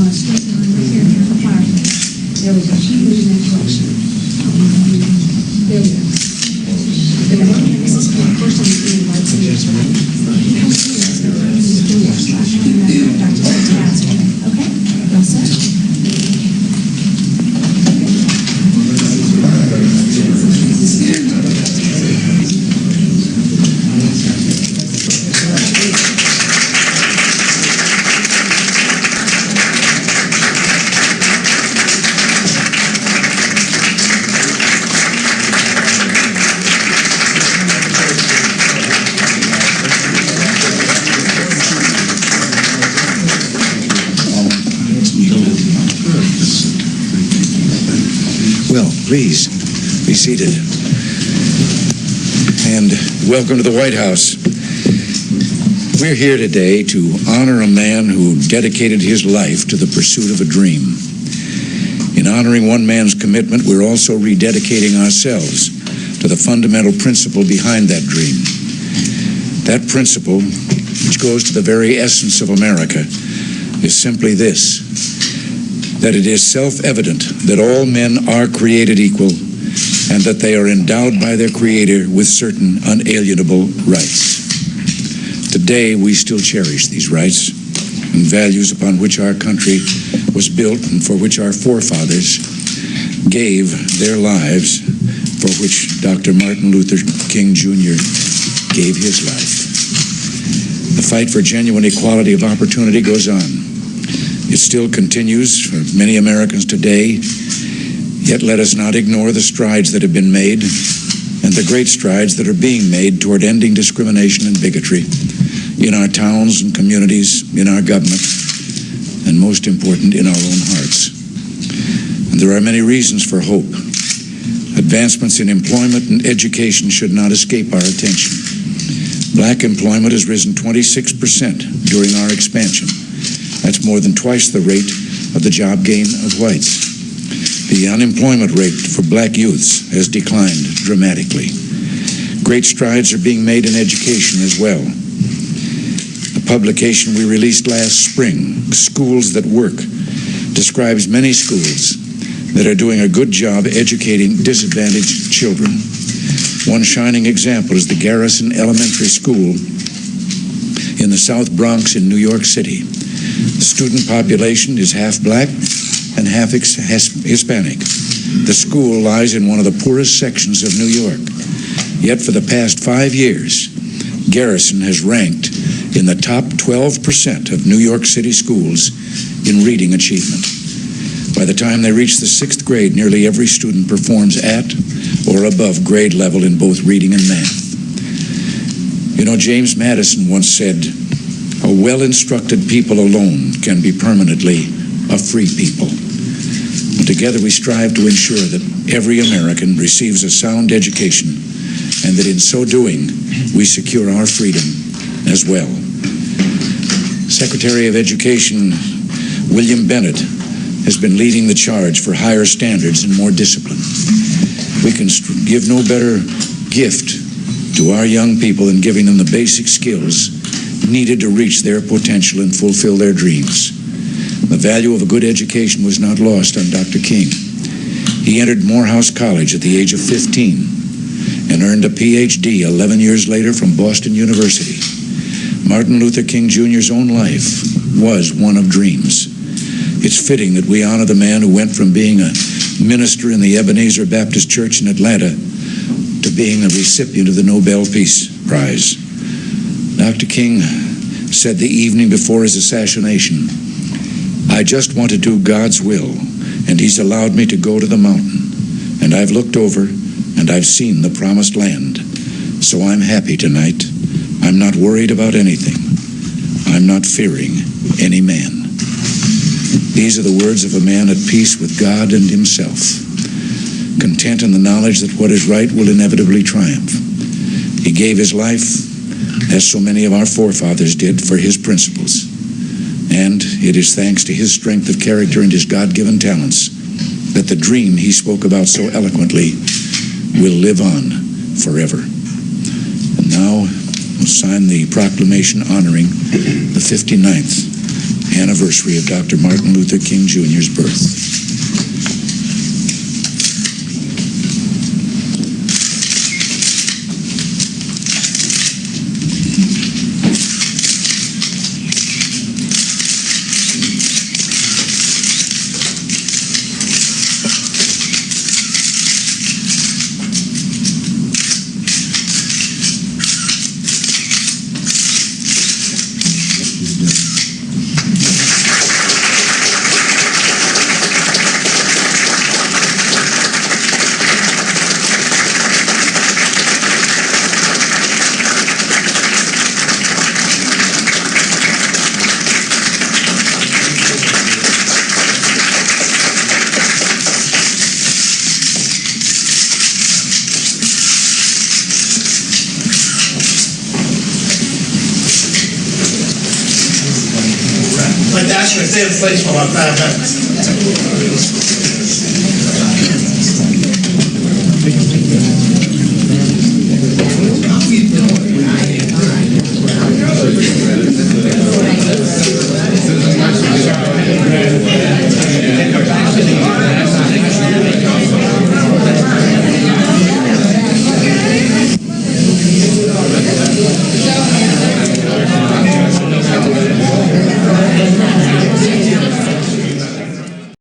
There was a huge inflection. There we go. This is the first time we invite okay? All set? Please, be seated. And welcome to the White House. We're here today to honor a man who dedicated his life to the pursuit of a dream. In honoring one man's commitment, we're also rededicating ourselves to the fundamental principle behind that dream. That principle, which goes to the very essence of America, is simply this: that it is self-evident that all men are created equal and that they are endowed by their Creator with certain unalienable rights. Today, we still cherish these rights and values upon which our country was built and for which our forefathers gave their lives, for which Dr. Martin Luther King Jr. gave his life. The fight for genuine equality of opportunity goes on. It still continues for many Americans today, yet let us not ignore the strides that have been made and the great strides that are being made toward ending discrimination and bigotry in our towns and communities, in our government, and most important, in our own hearts. And there are many reasons for hope. Advancements in employment and education should not escape our attention. Black employment has risen 26% during our expansion. That's more than twice the rate of the job gain of whites. The unemployment rate for black youths has declined dramatically. Great strides are being made in education as well. The publication we released last spring, Schools That Work, describes many schools that are doing a good job educating disadvantaged children. One shining example is the Garrison Elementary School in the South Bronx in New York City. The student population is half black and half Hispanic. The school lies in one of the poorest sections of New York. Yet for the past 5 years, Garrison has ranked in the top 12% of New York City schools in reading achievement. By the time they reach the 6th grade, nearly every student performs at or above grade level in both reading and math. You know, James Madison once said, "A well-instructed people alone can be permanently a free people." And together we strive to ensure that every American receives a sound education and that in so doing, we secure our freedom as well. Secretary of Education William Bennett has been leading the charge for higher standards and more discipline. We can give no better gift to our young people than giving them the basic skills needed to reach their potential and fulfill their dreams. The value of a good education was not lost on Dr. King. He entered Morehouse College at the age of 15 and earned a PhD 11 years later from Boston University. Martin Luther King Jr.'s own life was one of dreams. It's fitting that we honor the man who went from being a minister in the Ebenezer Baptist Church in Atlanta to being a recipient of the Nobel Peace Prize. Dr. King said the evening before his assassination, "I just want to do God's will, and He's allowed me to go to the mountain, and I've looked over, and I've seen the promised land. So I'm happy tonight. I'm not worried about anything. I'm not fearing any man." These are the words of a man at peace with God and himself, content in the knowledge that what is right will inevitably triumph. He gave his life, as so many of our forefathers did, for his principles. And it is thanks to his strength of character and his God-given talents that the dream he spoke about so eloquently will live on forever. And now we'll sign the proclamation honoring the 59th anniversary of Dr. Martin Luther King Jr.'s birth. I'd like to ask you to stay in place for about 5 minutes.